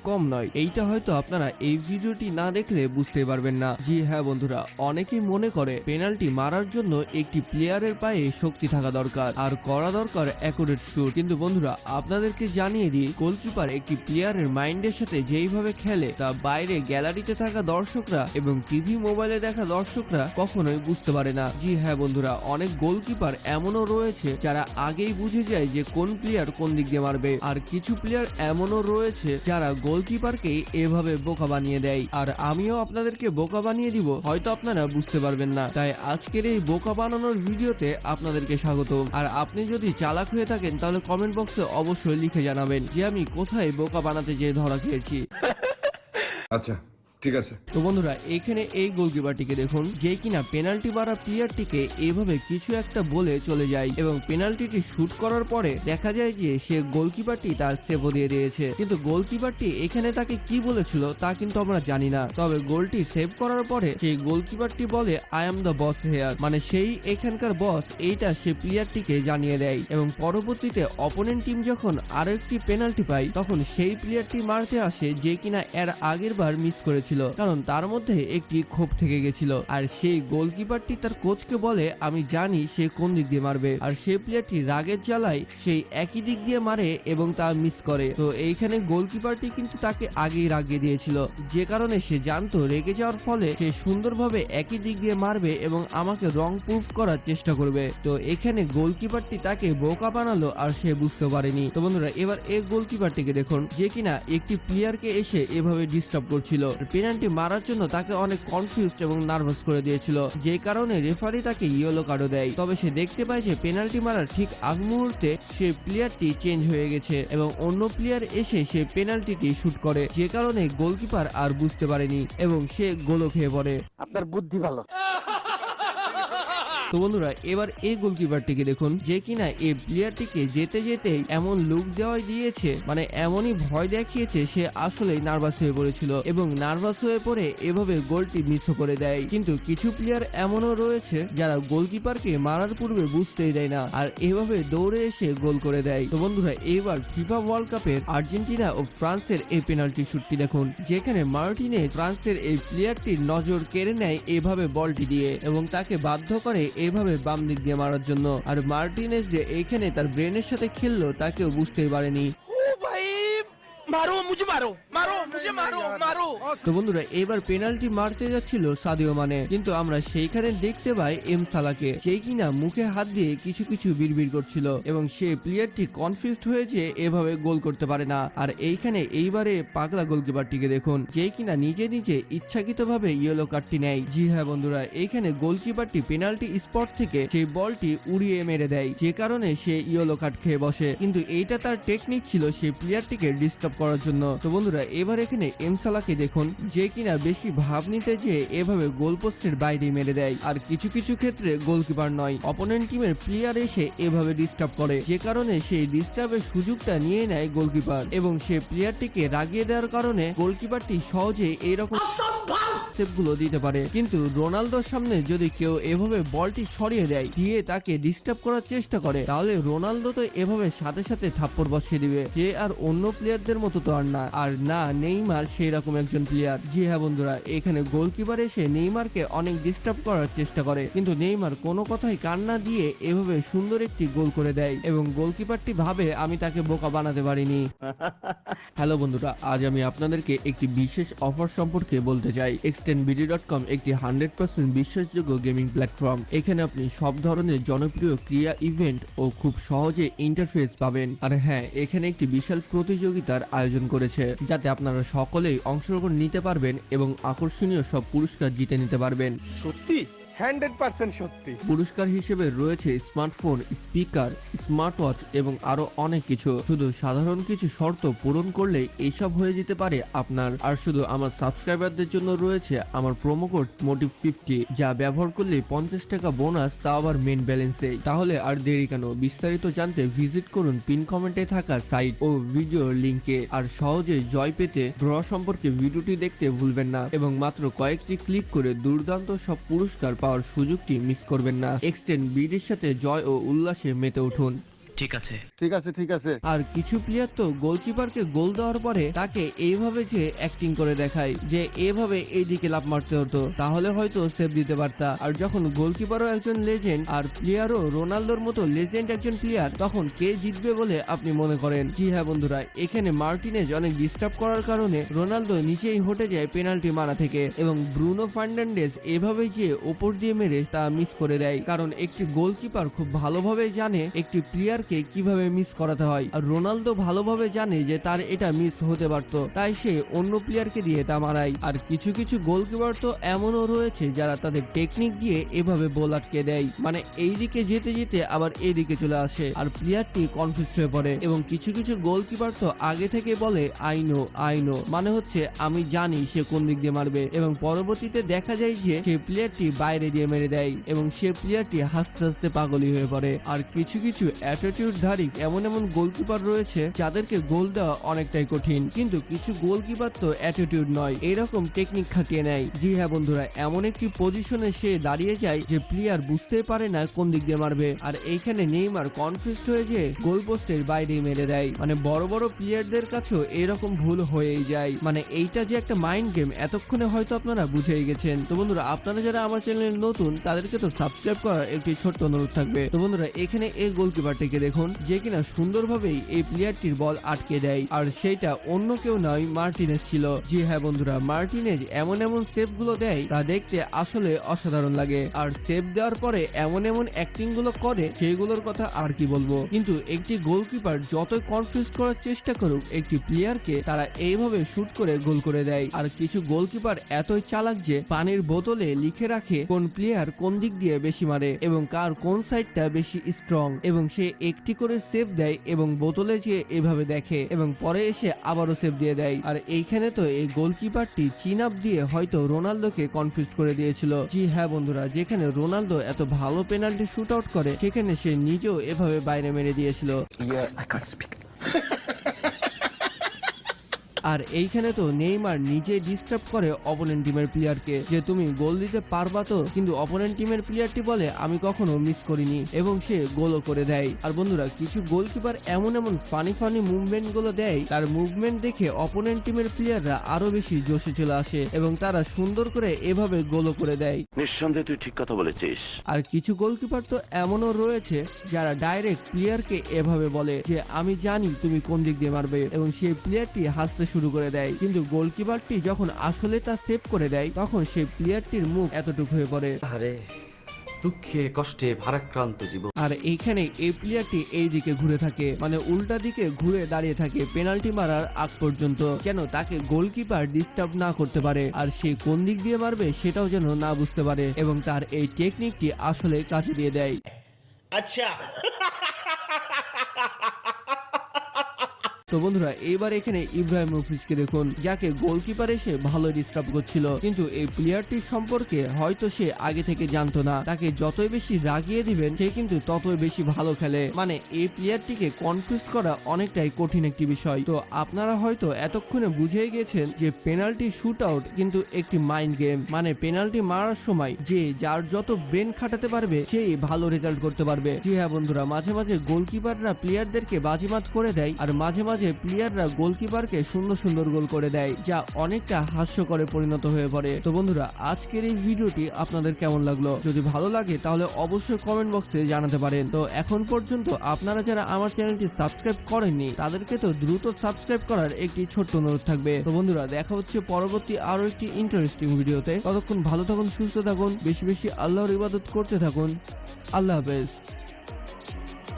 কম নয়। এইটা হয়তো আপনারা এই ভিডিওটি না দেখলে বুঝতে পারবেন না। জি হ্যাঁ বন্ধুরা, অনেকেই মনে করে পেনাল্টি মারার জন্য একটি প্লেয়ারের পায়ে শক্তি থাকা দরকার আর করা দরকার অ্যাকুরেট শুট। কিন্তু বন্ধুরা আপনাদেরকে জানিয়ে দিই, গোলকিপার একটি প্লেয়ারের মাইন্ডের সাথে যেইভাবে খেলে তা বাইরে গ্যালারিতে থাকা দর্শকরা এবং টিভি মোবাইলে দেখা দর্শকরা কখনোই বুঝতে পারে না। জি হ্যাঁ বন্ধুরা, অনেক গোলকিপার এমনও রয়েছে যারা আগেই বুঝে যায় যে কোন প্লেয়ার কোন দিক দিয়ে মারবে, আর কিছু প্লেয়ার এমনও রয়েছে যারা গোলকিপারকে এভাবে বোকা বানিয়ে দেয়। আর আমিও আপনাদেরকে বোকা বানিয়ে দিব, হয়তো আপনারা বুঝতে পারবেন না। তাই আজকের এই বোকা বানানোর ভিডিওতে আপনাদেরকে স্বাগত। আর আপনি যদি চালাক হয়ে থাকেন তাহলে কমেন্ট বক্সে অবশ্যই লিখে জানাবেন যে আমি কোথায় বোকা বানাতে যেয়ে ধরা খেয়েছি। আচ্ছা ঠিক আছে। তো বন্ধুরা এখানে এই গোলকিপারটিকে দেখুন, যে কিনা পেনাল্টি মারা প্লেয়ারটিকে এইভাবে কিছু একটা বলে চলে যায় এবং পেনাল্টিটি শুট করার পরে দেখা যায় যে সে গোলকিপারটি তার সেভও দিয়ে দিয়েছে। কিন্তু গোলকিপারটি এখানে তাকে কি বলেছিল তা কিন্তু আমরা জানি না। তবে গোলটি সেভ করার পরে সেই গোলকিপারটি বলে I am the boss here, মানে সেই এখানকার বস, এইটা সে প্লেয়ারটিকে জানিয়ে দেয়। এবং পরবর্তীতে অপোনেন্ট টিম যখন আরো একটি পেনাল্টি পায় তখন সেই প্লেয়ারটি মারতে আসে যে কিনা এর আগের বার মিস করেছিল, কারণ তার মধ্যে একটি ক্ষোভ থেকে গেছিল। আর সেই গোলকিপারটি তার কোচকে বলে আমি জানি সে কোন দিক দিয়ে মারবে, আর সেই প্লেয়ারটি রাগের জ্বালায় সেই একই দিক দিয়ে মারে এবং তা মিস করে। তো এইখানে গোলকিপারটি কিন্তু তাকে আগেই রাগিয়ে দিয়েছিল, যে কারণে সে জানতো রেগে যাওয়ার ফলে সে সুন্দরভাবে একই দিক দিয়ে মারবে এবং আমাকে রং প্রুফ করার চেষ্টা করবে। তো এখানে গোলকিপারটি তাকে বোকা বানালো আর সে বুঝতে পারেনি। তো বন্ধুরা এবার এই গোলকিপারটিকে দেখুন, যে কিনা একটি প্লেয়ারকে এসে এভাবে ডিস্টার্ব করছিল। পেনাল্টি মারার জন্য তাকে অনেক কনফিউজড এবং নার্ভাস করে দিয়েছিল, যে কারণে রেফারি তাকে ইয়েলো কার্ডও দেয়। তবে সে দেখতে পায় যে পেনাল্টি মারার ঠিক আগ মুহূর্তে সে প্লেয়ারটি চেঞ্জ হয়ে গেছে এবং অন্য প্লেয়ার এসে সে পেনাল্টিটি শুট করে, যে কারণে গোলকিপার আর বুঝতে পারেনি এবং সে গোলও খেয়ে পড়ে। আপনার বুদ্ধি ভালো। তো বন্ধুরা এবার এই গোলকিপারটিকে দেখুন, যে কিনা এই প্লেয়ারটিকে যেতে যেতেই এমন লুক দেওয়াই দিয়েছে, মানে এমনই ভয় দেখিয়েছে সে আসলেই নার্ভাস হয়ে পড়েছিল এবং নার্ভাস হয়ে পড়ে এভাবে গোলটি মিসও করে দেয়। কিন্তু কিছু প্লেয়ার এমনও রয়েছে যারা গোলকিপারকে মারার পূর্বে বুঝতেই দেয় না আর এভাবে দৌড়ে এসে গোল করে দেয়। তো বন্ধুরা এবার ফিফা ওয়ার্ল্ড কাপের আর্জেন্টিনা ও ফ্রান্সের এই পেনাল্টি শুটটি দেখুন, যেখানে মার্টিনেজ ফ্রান্সের এই প্লেয়ারটির নজর কেড়ে নেয় এভাবে বলটি দিয়ে এবং তাকে বাধ্য করে এভাবে বাম দিক দিয়ে মারার জন্য। আর মার্টিনেজ যে এইখানে তার ব্রেনের সাথে খেললো তা কেউ বুঝতেই পারেনি। मारो मुझे मारो मारो मुझे मारो मारो। তো বন্ধুরা এবার পেনাল্টি মারতে যাচ্ছিল সাদিও মানে, কিন্তু আমরা সেইখানে দেখতে পাই এম সালাকে, যেই কিনা মুখে হাত দিয়ে কিছু কিছু বিড়বিড় করছিল এবং সে প্লেয়ারটি কনফিউজড হয়েছে এভাবে গোল করতে পারে না। আর এইখানে এইবারে পাগলা গোলকিপারটিকে দেখুন, যেই কিনা নিজে নিজে ইচ্ছাকৃতভাবে ইয়েলো কার্ডটি নেয়। জি হ্যাঁ বন্ধুরা, এইখানে গোলকিপারটি পেনাল্টি স্পট থেকে সেই বলটি উড়িয়ে মেরে দেয়, যে কারণে সে ইয়েলো কার্ড খেয়ে বসে। কিন্তু এইটা তার টেকনিক ছিল সেই প্লেয়ারটিকে ডিস্টার্ব করার জন্য। তো বন্ধুরা এবার এখানে এমসালাকে দেখুন, যে কিনা বেশি ভাব নিতে যে এভাবে গোল পোস্টের বাইরে মেরে দেয়। আর কিছু কিছু ক্ষেত্রে গোলকিপার নয়, অপোনেন্ট টিমের প্লেয়ার এসে এভাবে ডিস্টার্ব করে, যে কারণে সেই ডিস্টার্বের সুযোগটা নিয়ে নেয় গোলকিপার এবং সে প্লেয়ারটিকে রাগিয়ে দেওয়ার কারণে গোলকিপারটি সহজে এইরকম সেভগুলো দিতে পারে। কিন্তু রোনালদোর সামনে যদি কেউ এভাবে বলটি সরিয়ে দেয় দিয়ে তাকে ডিস্টার্ব করার চেষ্টা করে, তাহলে রোনালদো তো এভাবে সাথে সাথে থাপ্পড় বসিয়ে দিবে, যে আর অন্য প্লেয়ারদের মতো তো আর না নেইমার সেই রকম একজন প্লেয়ার। জি হ্যাঁ বন্ধুরা, এখানে গোলকিপার এসে নেইমারকে অনেক ডিস্টার্ব করার চেষ্টা করে, কিন্তু নেইমার কোনো কথাই কান না দিয়ে এভাবে সুন্দর একটি গোল করে দেয় এবং গোলকিপারটি ভাবে আমি তাকে বোকা বানাতে পারিনি। হ্যালো বন্ধুরা, আজ আমি আপনাদেরকে একটি বিশেষ অফার সম্পর্কে বলতে চাই। extendbd.com একটি 100% বিশ্বাসযোগ্য গেমিং প্ল্যাটফর্ম। এখানে আপনি সব ধরনের জনপ্রিয় ক্রিয়া ইভেন্ট ও খুব সহজে ইন্টারফেস পাবেন। আর হ্যাঁ, এখানে একটি বিশাল প্রতিযোগিতার আয়োজন করেছে, যাতে আপনারা সকলেই অংশগ্রহণ নিতে পারবেন এবং আকর্ষণীয় সব পুরস্কার জিতে নিতে পারবেন। সত্যি 100% সত্যি। পুরস্কার হিসেবে রয়েছে স্মার্টফোন, স্পিকার, স্মার্ট ওয়াচ এবং আরো অনেক কিছু। শুধু সাধারণ কিছু শর্ত পূরণ করলেই এইসব হয়ে যেতে পারে আপনার। আর শুধু আমার সাবস্ক্রাইবারদের জন্য রয়েছে আমার প্রোমো কোড মোটিভ50, যা ব্যবহার করলে 50 টাকা বোনাস, তা আবার মেন ব্যালেন্সে। তাহলে আর দেরি কেন, বিস্তারিত জানতে ভিজিট করুন পিন কমেন্টে থাকা সাইট ও ভিডিও লিংকে। আর সহজে জয় পেতে ড্র সম্পর্কে ভিডিওটি দেখতে ভুলবেন না এবং মাত্র কয়েকটি ক্লিক করে দুর্দান্ত সব পুরস্কার পাওয়ার সুযোগটি মিস করবেন না। এক্সটেন্ড বিডির সাথে জয় ও উল্লাসে মেতে উঠুন। ঠিক আছে। ঠিক আছে ঠিক আছে। আর কিছু প্লেয়ার তো গোলকিপারকে গোল দেওয়ার পরে তাকে এইভাবে যে অ্যাক্টিং করে দেখায় যে এভাবে এইদিকে লাফ মারতে হতো, তাহলে হয়তো সেভ দিতে পারতা। আর যখন গোলকিপারও একজন লেজেন্ড আর প্লেয়ারও রোনালদোর মতো লেজেন্ড একজন প্লেয়ার, তখন কে জিতবে বলে আপনি মনে করেন? জি হ্যাঁ বন্ধুরা, এখানে মার্টিনেজ অনেক ডিস্টার্ব করার কারণে রোনালদো নিচেই হটে যায় পেনাল্টি মারা থেকে, এবং ব্রুনো ফার্নান্ডেজ এভাবে যে ওপর দিয়ে মেরে তা মিস করে দেয়। কারণ একটি গোলকিপার খুব ভালোভাবে জানে একটি প্লেয়ারকে কিভাবে মিস করাতে হয়, আর রোনালদো ভালোভাবে জানে যে তার এটা মিস হতে পারত, তাই সে অন্য প্লেয়ারকে দিয়ে তা মারায়। আর কিছু কিছু গোলকিপার তো এমনও রয়েছে যারা তাদের টেকনিক দিয়ে এভাবে বল আটকে দেয়, মানে এইদিকে যেতে যেতে আবার এইদিকে চলে আসে আর প্লেয়ারটি কনফিউজ হয়ে পড়ে। এবং কিছু কিছু গোলকিপার তো আগে থেকে বলে আই নো, মানে হচ্ছে আমি জানি সে কোন দিক দিয়ে মারবে, এবং পরবর্তীতে দেখা যায় যে সে প্লেয়ারটি বাইরে দিয়ে মেরে দেয় এবং সে প্লেয়ারটি হাসতে হাসতে পাগলই হয়ে পড়ে। আর কিছু কিছু অ্যাটিটিউড ধারী এমন এমন গোলকিপার রয়েছে যাদেরকে গোল দেওয়া অনেকটাই কঠিন, কিন্তু কিছু গোলকিপার তো অ্যাটিটিউড নয়, এরকম টেকনিক খাটিয়ে নেয়। জি হ্যাঁ বন্ধুরা, এমন একটি পজিশনে সে দাঁড়িয়ে যায় যে প্লেয়ার বুঝতে পারে না কোন দিক দিয়ে মারবে, আর এইখানে নেইমার কনফিউজড হয়ে যে গোল পোস্টের বাইরে মেরে দেয়। মানে বড় বড় প্লেয়ারদের কাছেও এরকম ভুল হয়েই যায়, মানে এইটা যে একটা মাইন্ড গেম এতক্ষণে হয়তো আপনারা বুঝেই গেছেন। তো বন্ধুরা, আপনারা যারা আমার চ্যানেলে নতুন তাদেরকে তো সাবস্ক্রাইব করার একটি ছোট্ট অনুরোধ থাকবে। তো বন্ধুরা, এখানে এই গোলকিপারটিকে দেখুন যে কিনা সুন্দরভাবেই এই প্লেয়ারটির বল আটকে দেয়, আর সেইটা অন্য কেউ নয়, মার্টিনেজ ছিল। জি হ্যাঁ বন্ধুরা, মার্টিনেজ এমন এমন সেভ গুলো দেয় তা দেখতে আসলে অসাধারণ লাগে, আর সেভ দেওয়ার পরে এমন এমন অ্যাক্টিং গুলো করে সেইগুলোর কথা আর কি বলবো। কিন্তু একটি গোলকিপার যতই কনফিউজ করার চেষ্টা করুক একটি প্লেয়ারকে, তারা এইভাবে শুট করে গোল করে দেয়। আর কিছু গোলকিপার এতই চালাক যে পানির বোতলে লিখে রাখে কোন প্লেয়ার কোন দিক দিয়ে বেশি মারে এবং কার কোন সাইডটা বেশি স্ট্রং, এবং সে একটি করে সেভ দেয় এবং বোতলে যে এভাবে দেখে এবং পরে এসে আবারও সেভ দিয়ে দেয়। আর এইখানে তো এই গোলকিপারটি চিন আপ দিয়ে হয়তো রোনালদোকে কনফিউজ করে দিয়েছিল। জি হ্যাঁ বন্ধুরা, যেখানে রোনালদো এত ভালো পেনাল্টি শুট আউট করে সেখানে সে নিজেও এভাবে বাইরে মেরে দিয়েছিল। আর এইখানে তো নেইমার নিজে ডিস্টার্ব করে অপোনেন্ট টিমের প্লেয়ারকে যে তুমি গোল দিতে পারবা তো, কিন্তু অপোনেন্ট টিমের প্লেয়ারটি বলে আমি কখনো মিস করিনি, এবং সে গোলও করে দেয়। আর বন্ধুরা, কিছু গোলকিপার এমন এমন ফানি মুভমেন্ট গুলো দেয়, তার মুভমেন্ট দেখে অপোনেন্ট টিমের প্লেয়াররা আরো বেশি জোশে চলে আসে এবং তারা সুন্দর করে এভাবে গোলও করে দেয়। নিঃসন্দেহে তুই ঠিক কথা বলেছিস। আর কিছু গোলকিপার তো এমনও রয়েছে যারা ডাইরেক্ট প্লেয়ারকে এভাবে বলে যে আমি জানি তুমি কোন দিক দিয়ে মারবে, এবং সেই প্লেয়ারটি হাসতে শুরু করে দেয়, কিন্তু গোলকিপারটি যখন আসলে তা সেভ করে দেয় তখন সেই প্লেয়ারটির মুখ এতটুকু হয়ে পড়ে। আরে দুঃখে কষ্টে ভারাক্রান্ত জীবন। আর এইখানে এই প্লেয়ারটি এই দিকে ঘুরে থাকে, মানে উল্টা দিকে ঘুরে দাঁড়িয়ে থাকে পেনাল্টি মারার আগ পর্যন্ত, যেন তাকে গোলকিপার ডিস্টার্ব না করতে পারে আর সে কোন দিক দিয়ে মারবে সেটাও যেন না বুঝতে পারে, এবং তার এই টেকনিকটি আসলে কাজে দিয়ে দেয়। अच्छा তো বন্ধুরা, এইবার এখানে ইব্রাহিমোভিচকে দেখুন, যাকে গোলকিপার এসে ভালো ডিস্টার্ব করছিল, কিন্তু এই প্লেয়ারটির সম্পর্কে হয়তো সে আগে থেকে জানতো না। তাকে যতই বেশি রাগিয়ে দিবেন সে কিন্তু ততই বেশি ভালো খেলে, মানে এই প্লেয়ারটিকে কনফিউজ করা অনেকটাই কঠিন একটি বিষয়। তো আপনারা হয়তো এতক্ষণে বুঝেই গেছেন যে পেনাল্টি শুট আউট কিন্তু একটি মাইন্ড গেম, মানে পেনাল্টি মারার সময় যে যার যত ব্রেন খাটাতে পারবে সেই ভালো রেজাল্ট করতে পারবে। জি হ্যাঁ বন্ধুরা, মাঝে মাঝে গোলকিপাররা প্লেয়ারদেরকে বাজিমাত করে দেয়, আর মাঝে মাঝে প্লেয়াররা গোলকিপারকে সুন্দর সুন্দর গোল করে দেয়, যা অনেকটা হাস্যকরে পরিণত হয়ে পড়ে। তো বন্ধুরা, আজকের এই ভিডিওটি আপনাদের কেমন লাগলো? যদি ভালো লাগে তাহলে অবশ্যই কমেন্ট বক্সে জানাতে পারেন। তো এখন পর্যন্ত আপনারা যারা আমার চ্যানেলটি সাবস্ক্রাইব করেননি তাদেরকে তো দ্রুত সাবস্ক্রাইব করার একটি ছোট্ট অনুরোধ থাকবে। তো বন্ধুরা, দেখা হচ্ছে পরবর্তী আরো একটি ইন্টারেস্টিং ভিডিওতে। ততক্ষণ ভালো থাকুন, সুস্থ থাকুন, বেশি বেশি আল্লাহর ইবাদত করতে থাকুন। আল্লাহ হাফেজ।